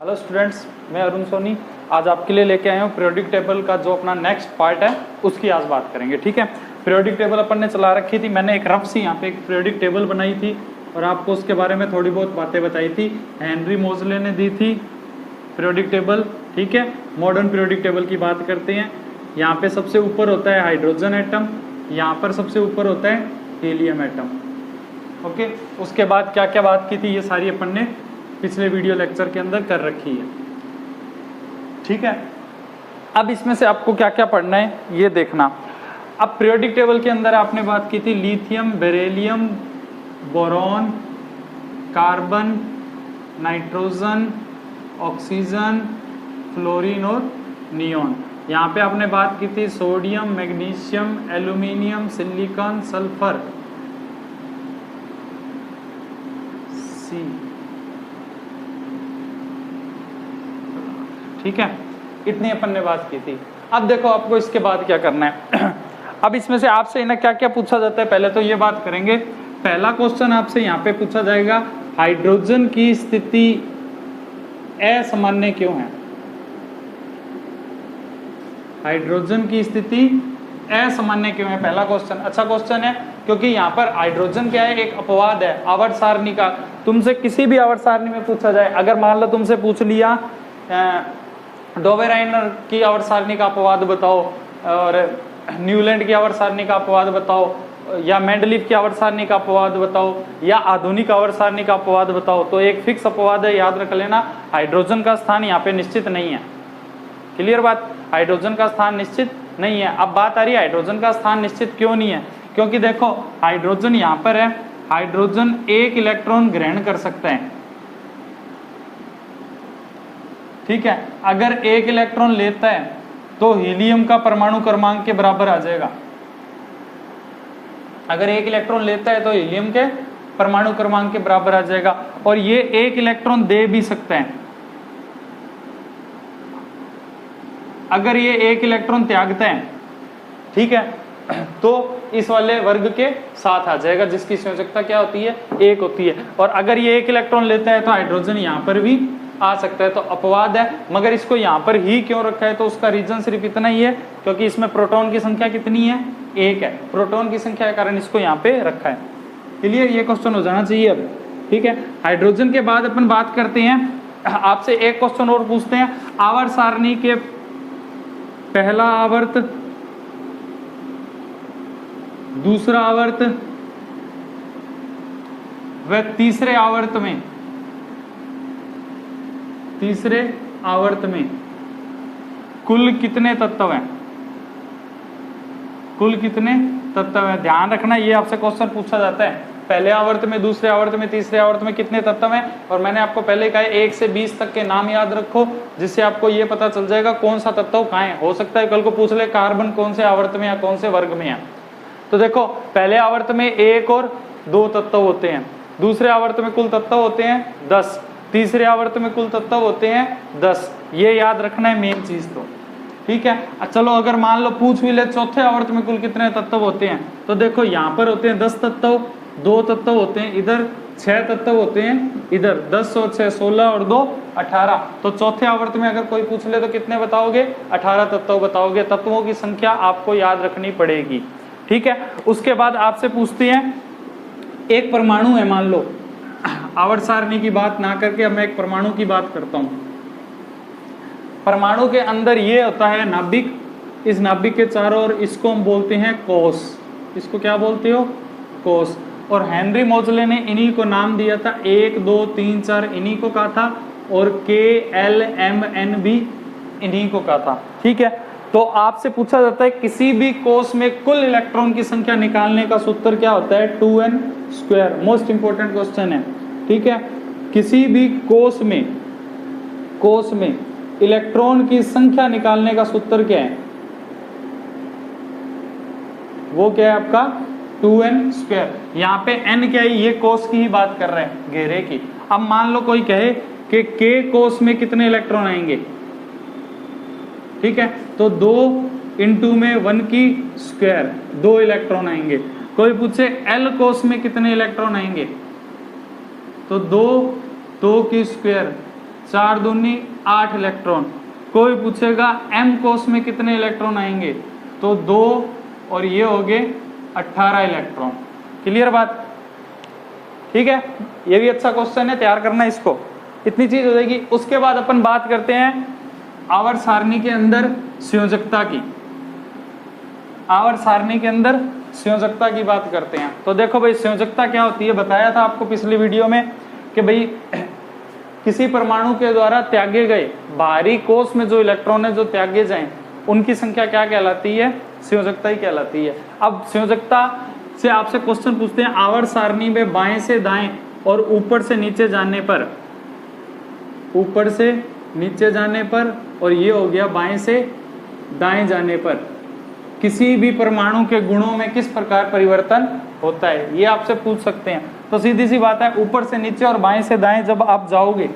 Hello students, मैं अरुण सोनी आज आपके लिए लेके आया हूँ पीरियोडिक टेबल का जो अपना नेक्स्ट पार्ट है उसकी आज बात करेंगे। ठीक है, पीरियोडिक टेबल अपन ने चला रखी थी। मैंने एक रफ सी यहाँ पे एक पीरियोडिक टेबल बनाई थी और आपको उसके बारे में थोड़ी बहुत बातें बताई थी। हेनरी मोजले ने दी थी पीरियोडिक टेबल। ठीक है, मॉडर्न पीरियोडिक टेबल की बात करते हैं। यहाँ पे सबसे ऊपर होता है हाइड्रोजन एटम, यहाँ पर सबसे ऊपर होता है हीलियम एटम। ओके, उसके बाद क्या क्या बात की थी ये सारी अपन ने पिछले वीडियो लेक्चर के अंदर कर रखी है। ठीक है, अब इसमें से आपको क्या क्या पढ़ना है ये देखना। अब पीरियोडिक टेबल के अंदर आपने बात की थी lithium, beryllium, boron, carbon, nitrogen, oxygen, fluorine और नियॉन। यहाँ पे आपने बात की थी sodium, magnesium, aluminium, silicon, sulphur, सी। ठीक है, इतनी अपन ने बात की थी। अब देखो आपको इसके बाद क्या करना है। अब इसमें से आपसे ना क्या क्या पूछा जाता है, पहले तो ये बात करेंगे। पहला क्वेश्चन आपसे यहाँ पे पूछा जाएगा, हाइड्रोजन की स्थिति असामान्य क्यों है? हाइड्रोजन की स्थिति असामान्य क्यों है, पहला क्वेश्चन। अच्छा क्वेश्चन है, क्योंकि यहाँ पर हाइड्रोजन क्या है, एक अपवाद है आवर्त सारणी का। तुमसे किसी भी आवर्त सारणी में पूछा जाए, अगर मान लो तुमसे पूछ लिया डोवेराइनर की आवर्त सारणी का अपवाद बताओ और न्यूलैंड की आवर्त सारणी का अपवाद बताओ, या मेंडलीफ की आवर्त सारणी का अपवाद बताओ, या आधुनिक आवर्त सारणी का अपवाद बताओ, तो एक फिक्स अपवाद है, याद रख लेना। हाइड्रोजन का स्थान यहाँ पे निश्चित नहीं है। क्लियर बात, हाइड्रोजन का स्थान निश्चित नहीं है। अब बात आ रही है हाइड्रोजन का स्थान निश्चित क्यों नहीं है, क्योंकि देखो हाइड्रोजन यहाँ पर है, हाइड्रोजन एक इलेक्ट्रॉन ग्रहण कर सकता है। ठीक है, अगर एक इलेक्ट्रॉन लेता है तो हीलियम का परमाणु क्रमांक के बराबर आ जाएगा। अगर एक इलेक्ट्रॉन लेता है तो हीलियम के परमाणु क्रमांक के बराबर आ जाएगा, और ये एक इलेक्ट्रॉन दे भी सकता है। अगर ये एक इलेक्ट्रॉन त्यागता है, ठीक है, तो इस वाले वर्ग के साथ आ जाएगा जिसकी संयोजकता क्या होती है, एक होती है। और अगर ये एक इलेक्ट्रॉन लेता है तो हाइड्रोजन यहाँ पर भी आ सकता है, तो अपवाद है। मगर इसको यहाँ पर ही क्यों रखा है, तो उसका रीजन सिर्फ इतना ही है, क्योंकि इसमें प्रोटॉन की संख्या कितनी है, एक है। प्रोटॉन की संख्या के कारण इसको यहाँ पे रखा है। क्लियर, ये क्वेश्चन हो जाना चाहिए अब। ठीक है, हाइड्रोजन के बाद अपन बात करते हैं, आपसे एक क्वेश्चन और पूछते हैं। आवर्त सारणी के पहला आवर्त, दूसरा आवर्त व तीसरे आवर्त में कुल कितने तत्व हैं? कुल कितने तत्व हैं? ध्यान रखना, ये आपसे क्वेश्चन पूछा जाता है। पहले आवर्त में, दूसरे आवर्त में, तीसरे आवर्त में कितने तत्व हैं? और मैंने आपको पहले कहा 1 से 20 तक के नाम याद रखो, जिससे आपको ये पता चल जाएगा कौन सा तत्व कहाँ है। हो सकता है कल को पूछ ले कार्बन कौन से आवर्त में या कौन से वर्ग में है। तो देखो पहले आवर्त में 1 और 2 तत्व होते हैं, दूसरे आवर्त में कुल तत्व होते हैं 10, तीसरे आवर्त में कुल तत्व होते हैं 10। ये याद रखना है मेन चीज तो। ठीक है, चलो अगर मान लो पूछ भी ले चौथे आवर्त में कुल कितने तत्व होते हैं, तो देखो यहाँ पर होते हैं 10 तत्व, 2 तत्व होते हैं इधर, 6 तत्व होते हैं इधर, 10 और 6 16 और 2 18। तो चौथे आवर्त में अगर कोई पूछ ले तो कितने बताओगे, 18 तत्व बताओगे। तत्वों की संख्या आपको याद रखनी पड़ेगी। ठीक है, उसके बाद आपसे पूछते हैं, एक परमाणु है, मान लो आवर्त सारणी की बात ना करके अब मैं एक परमाणु की बात करता हूं। परमाणु के अंदर ये होता है नाभिक, इस नाभिक के चारों ओर इसको हम बोलते हैं कोष। इसको क्या बोलते हो, कोष। और हेनरी मोजले ने इन्हीं को नाम दिया था, 1 2 3 4 इन्हीं को कहा था, और KLMN भी इन्हीं को कहा था। ठीक है, तो आपसे पूछा जाता है किसी भी कोष में कुल इलेक्ट्रॉन की संख्या निकालने का सूत्र क्या होता है, 2n²। मोस्ट इंपोर्टेंट क्वेश्चन है। ठीक है, किसी भी कोष में इलेक्ट्रॉन की संख्या निकालने का सूत्र क्या है, वो क्या है आपका 2n²। यहाँ पे n क्या है, ये कोष की ही बात कर रहे हैं, घेरे की। अब मान लो कोई कहे कि k कोष में कितने इलेक्ट्रॉन आएंगे, ठीक है, तो 2 × में 1 की स्क्वायर, 2 इलेक्ट्रॉन आएंगे। कोई पूछे L कोष में कितने इलेक्ट्रॉन आएंगे, तो 2 की स्क्वायर 4 दूनी 8 इलेक्ट्रॉन। कोई पूछेगा m कोष में कितने इलेक्ट्रॉन आएंगे, तो 2 और ये हो गए 18 इलेक्ट्रॉन। क्लियर बात? ठीक है, ये भी अच्छा क्वेश्चन है, तैयार करना इसको, इतनी चीज हो जाएगी। उसके बाद अपन बात करते हैं आवर्त सारणी के अंदर संयोजकता की। आवर्त सारणी के अंदर संयोजकता की बात करते हैं। तो देखो भाई, संयोजकता क्या होती है, बताया था आपको पिछली वीडियो में कि भाई किसी परमाणु के द्वारा त्यागे गए बाहरी कोष में जो इलेक्ट्रॉन है जो त्यागे जाएं, उनकी संख्या क्या कहलाती है, संयोजकता ही कहलाती है। अब संयोजकता से आपसे क्वेश्चन पूछते हैं, आवर्त सारणी में बाएं से दाएं और ऊपर से नीचे जाने पर, ऊपर से नीचे जाने पर, और ये हो गया बाएं से दाएं जाने पर, किसी भी परमाणु के गुणों में किस प्रकार परिवर्तन होता है, ये आपसे पूछ सकते हैं। तो सीधी सी बात है, ऊपर से नीचे और बाएं से दाएं जब आप जाओगे,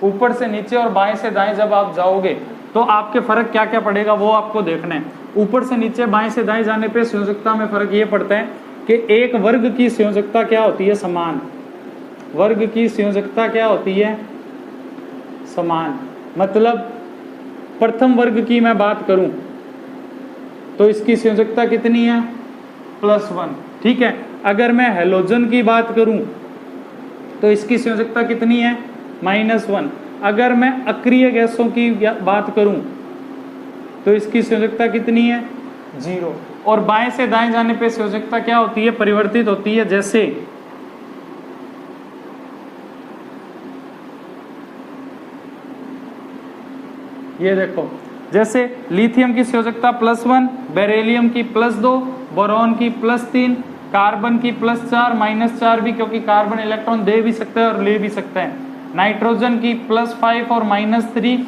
ऊपर से नीचे और बाएं से दाएं जब आप जाओगे, तो आपके फर्क क्या क्या पड़ेगा वो आपको देखना है। ऊपर से नीचे बाएं से दाएं जाने पे संयोजकता में फर्क ये पड़ता है कि एक वर्ग की संयोजकता क्या होती है, समान। वर्ग की संयोजकता क्या होती है, समान। मतलब प्रथम वर्ग की मैं बात करूं तो इसकी संयोजकता कितनी है, +1। ठीक है, अगर मैं हैलोजन की बात करूं तो इसकी संयोजकता कितनी है, -1। अगर मैं अक्रिय गैसों की बात करूं तो इसकी संयोजकता कितनी है, 0। और बाएं से दाएं जाने पे संयोजकता क्या होती है, परिवर्तित होती है। जैसे ये देखो, जैसे लिथियम की संयोजकता +1, बेरिलियम की +2, बोरॉन की +3, कार्बन की +4, -4 भी, क्योंकि कार्बन इलेक्ट्रॉन दे भी सकता है और ले भी सकता है। नाइट्रोजन की +5 और -3,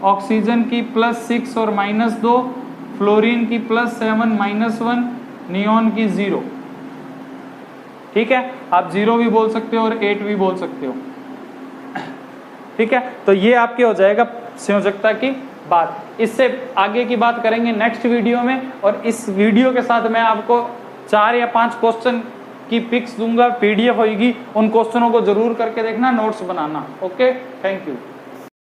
ऑक्सीजन की +6 और -2, फ्लोरीन की +7 -1, नियोन की 0। ठीक है, आप 0 भी बोल सकते हो और 8 भी बोल सकते हो। ठीक है, तो ये आपके हो जाएगा संयोजकता की बात। इससे आगे की बात करेंगे नेक्स्ट वीडियो में, और इस वीडियो के साथ मैं आपको 4 या 5 क्वेश्चन की पिक्स दूंगा, PDF होगी, उन क्वेश्चनों को जरूर करके देखना, notes banana. Okay, thank you.